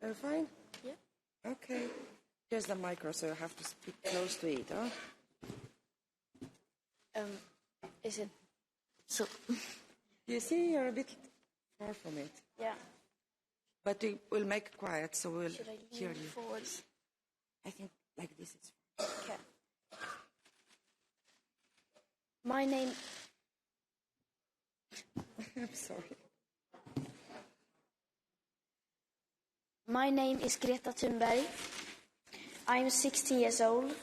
Fine? Yeah. Okay. Here's the micro, so you have to speak close to it, huh? Is it so? You see, you're a bit far from it. Yeah. But we'll make it quiet, so we'll Should I hear lean you. forwards? I think like this is Okay. My name. I'm sorry. My name is Greta Thunberg. I am 16 years old.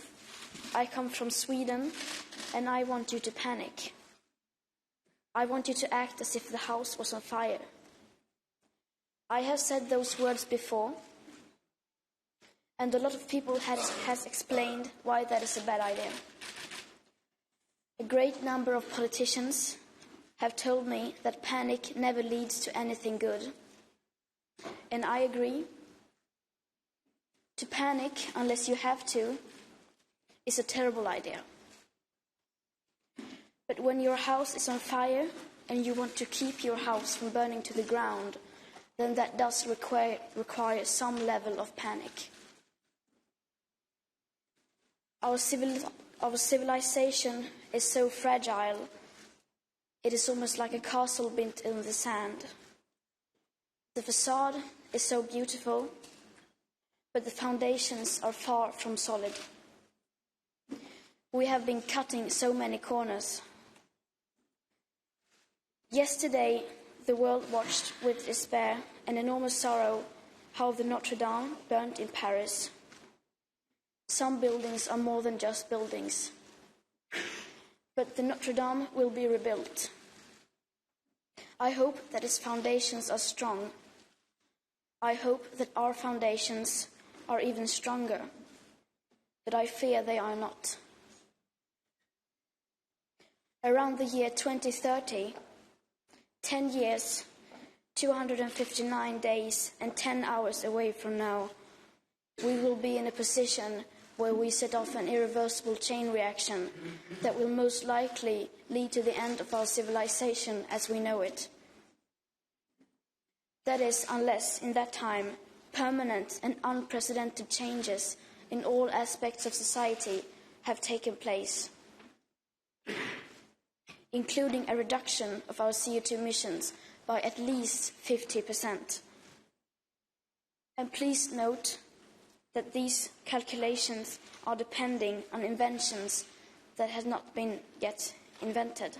I come from Sweden, and I want you to panic. I want you to act as if the house was on fire. I have said those words before, and a lot of people has explained why that is a bad idea. A great number of politicians have told me that panic never leads to anything good. And I agree. To panic unless you have to is a terrible idea. But when your house is on fire and you want to keep your house from burning to the ground, then that does require some level of panic. Our civilization is so fragile, it is almost like a castle built in the sand. The facade is so beautiful, but the foundations are far from solid. We have been cutting so many corners. Yesterday, the world watched with despair and enormous sorrow how the Notre Dame burnt in Paris. Some buildings are more than just buildings. But the Notre Dame will be rebuilt. I hope that its foundations are strong. I hope that our foundations are even stronger, but I fear they are not. Around the year 2030, 10 years, 259 days and 10 hours away from now, we will be in a position where we set off an irreversible chain reaction that will most likely lead to the end of our civilization as we know it. That is, unless in that time permanent and unprecedented changes in all aspects of society have taken place, including a reduction of our CO2 emissions by at least 50%. And please note that these calculations are depending on inventions that have not been yet invented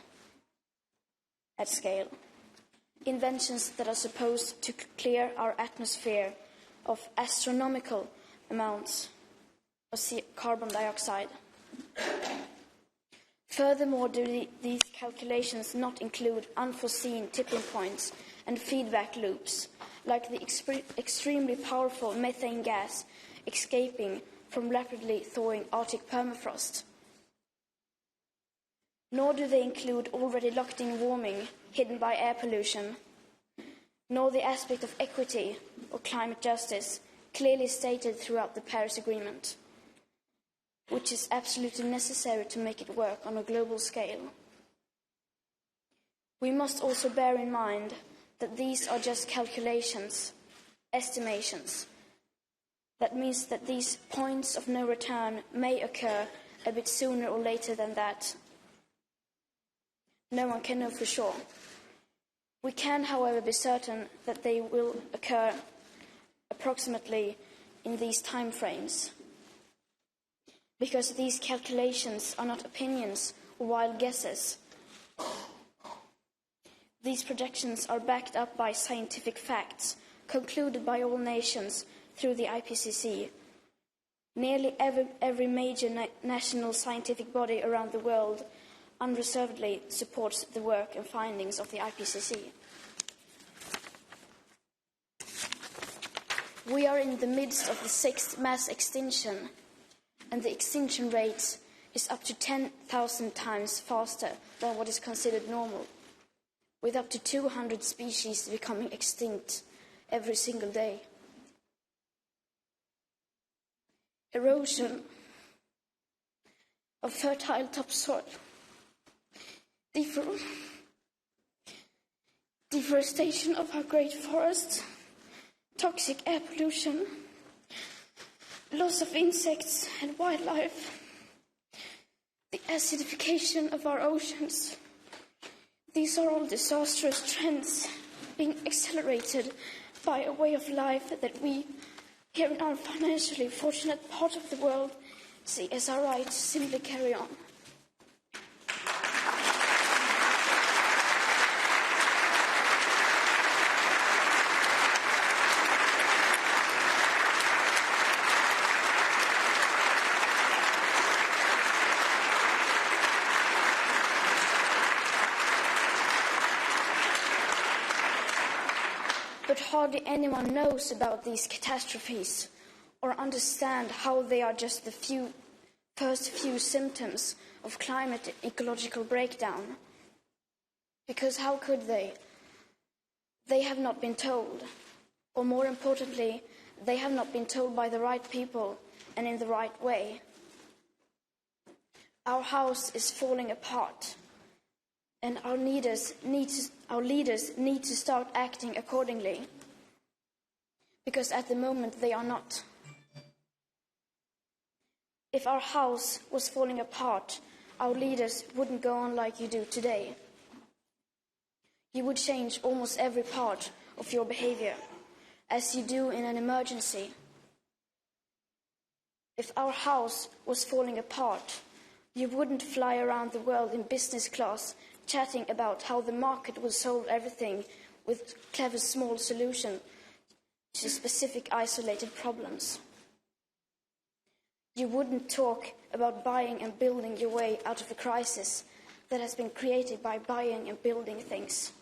at scale. Inventions that are supposed to clear our atmosphere of astronomical amounts of carbon dioxide. Furthermore, do these calculations not include unforeseen tipping points and feedback loops, like the extremely powerful methane gas escaping from rapidly thawing Arctic permafrost? Nor do they include already locked-in warming hidden by air pollution, nor the aspect of equity or climate justice clearly stated throughout the Paris Agreement, which is absolutely necessary to make it work on a global scale. We must also bear in mind that these are just calculations, estimations. That means that these points of no return may occur a bit sooner or later than that. No one can know for sure. We can, however, be certain that they will occur approximately in these time frames, because these calculations are not opinions or wild guesses. These projections are backed up by scientific facts concluded by all nations through the IPCC. Nearly every major national scientific body around the world unreservedly supports the work and findings of the IPCC. We are in the midst of the 6th mass extinction, and the extinction rate is up to 10,000 times faster than what is considered normal, with up to 200 species becoming extinct every single day. Erosion of fertile topsoil, deforestation of our great forests, toxic air pollution, loss of insects and wildlife, the acidification of our oceans. These are all disastrous trends being accelerated by a way of life that we, here in our financially fortunate part of the world, see as our right to simply carry on. But hardly anyone knows about these catastrophes or understand how they are just the first few symptoms of climate ecological breakdown. Because how could they? They have not been told. Or more importantly, they have not been told by the right people and in the right way. Our house is falling apart. And our leaders need to start acting accordingly, because at the moment they are not. If our house was falling apart, our leaders wouldn't go on like you do today. You would change almost every part of your behavior, as you do in an emergency. If our house was falling apart, you wouldn't fly around the world in business class chatting about how the market will solve everything with clever small solutions to specific isolated problems. You wouldn't talk about buying and building your way out of a crisis that has been created by buying and building things.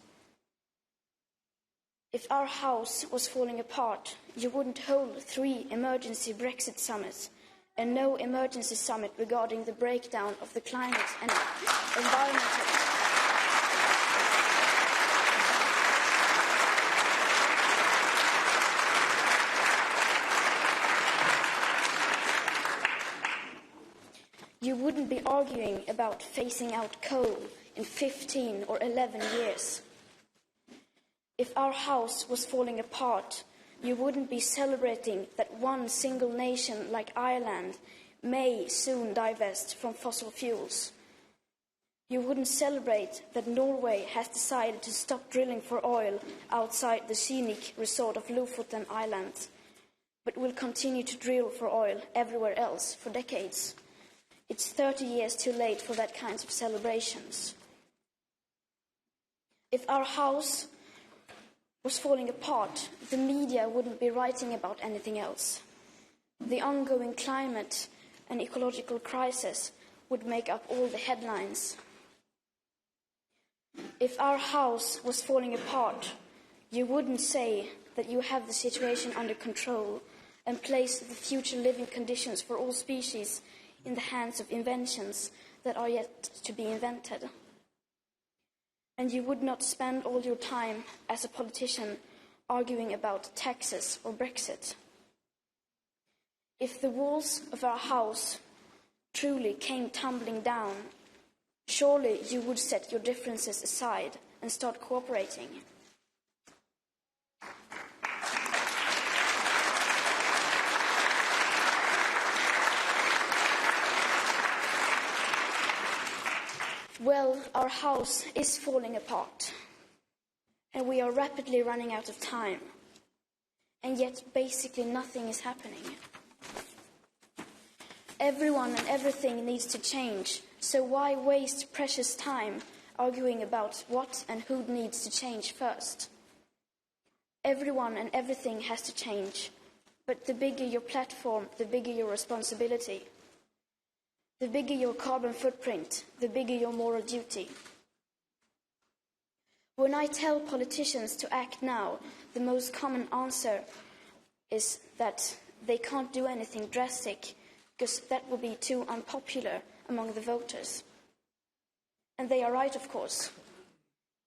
If our house was falling apart, you wouldn't hold 3 emergency Brexit summits and no emergency summit regarding the breakdown of the climate and environmental. You wouldn't be arguing about phasing out coal in 15 or 11 years. If our house was falling apart, you wouldn't be celebrating that one single nation like Ireland may soon divest from fossil fuels. You wouldn't celebrate that Norway has decided to stop drilling for oil outside the scenic resort of Lofoten Island, but will continue to drill for oil everywhere else for decades. It's 30 years too late for that kind of celebrations. If our house was falling apart, the media wouldn't be writing about anything else. The ongoing climate and ecological crisis would make up all the headlines. If our house was falling apart, you wouldn't say that you have the situation under control and place the future living conditions for all species in the hands of inventions that are yet to be invented. And you would not spend all your time as a politician arguing about taxes or Brexit. If the walls of our house truly came tumbling down, surely you would set your differences aside and start cooperating. Well, our house is falling apart, and we are rapidly running out of time, and yet basically nothing is happening. Everyone and everything needs to change, so why waste precious time arguing about what and who needs to change first? Everyone and everything has to change, but the bigger your platform, the bigger your responsibility. The bigger your carbon footprint, the bigger your moral duty. When I tell politicians to act now, the most common answer is that they can't do anything drastic because that will be too unpopular among the voters. And they are right, of course,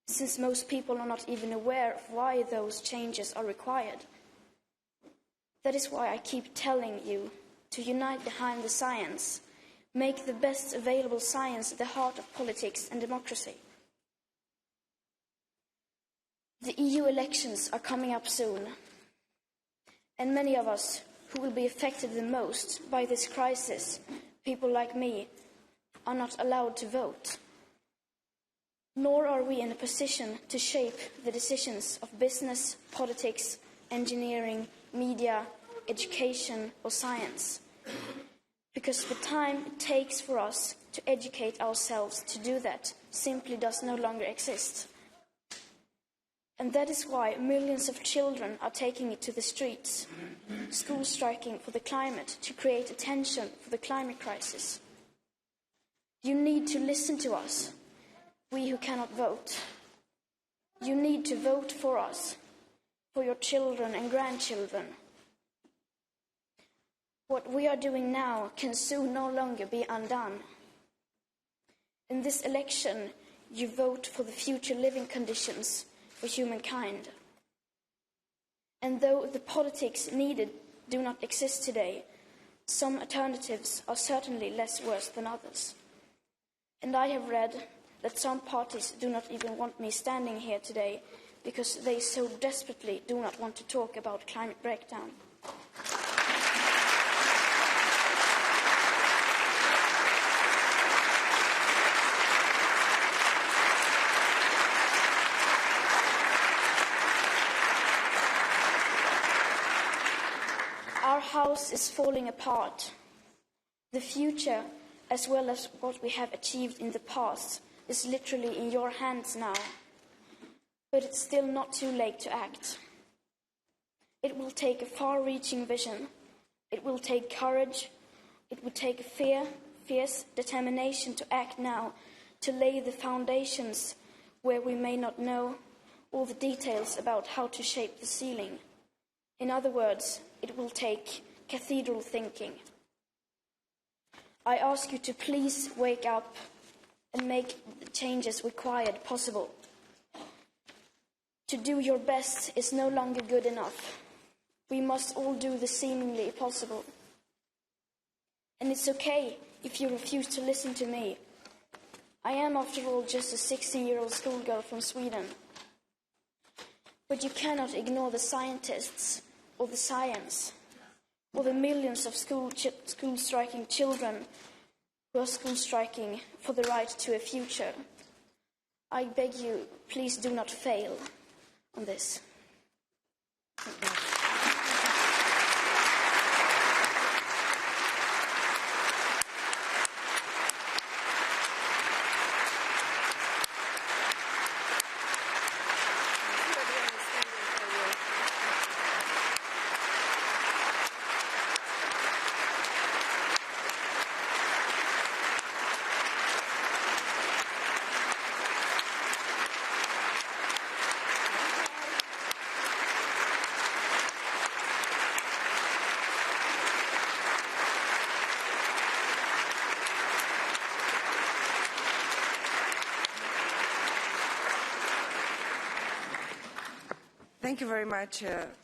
since most people are not even aware of why those changes are required. That is why I keep telling you to unite behind the science. Make the best available science at the heart of politics and democracy. The EU elections are coming up soon. And many of us who will be affected the most by this crisis, people like me, are not allowed to vote. Nor are we in a position to shape the decisions of business, politics, engineering, media, education, or science. Because the time it takes for us to educate ourselves to do that simply does no longer exist. And that is why millions of children are taking it to the streets, school striking for the climate to create attention for the climate crisis. You need to listen to us, we who cannot vote. You need to vote for us, for your children and grandchildren. What we are doing now can soon no longer be undone. In this election, you vote for the future living conditions for humankind. And though the politics needed do not exist today, some alternatives are certainly less worse than others. And I have read that some parties do not even want me standing here today because they so desperately do not want to talk about climate breakdown. Our house is falling apart. The future, as well as what we have achieved in the past, is literally in your hands now. But it's still not too late to act. It will take a far-reaching vision. It will take courage. It will take a fierce determination to act now, to lay the foundations where we may not know all the details about how to shape the ceiling. In other words, it will take cathedral thinking. I ask you to please wake up and make the changes required possible. To do your best is no longer good enough. We must all do the seemingly possible. And it's okay if you refuse to listen to me. I am, after all, just a 16-year-old schoolgirl from Sweden. But you cannot ignore the scientists or the science, or the millions of school striking children who are school striking for the right to a future. I beg you, please do not fail on this. Thank you very much,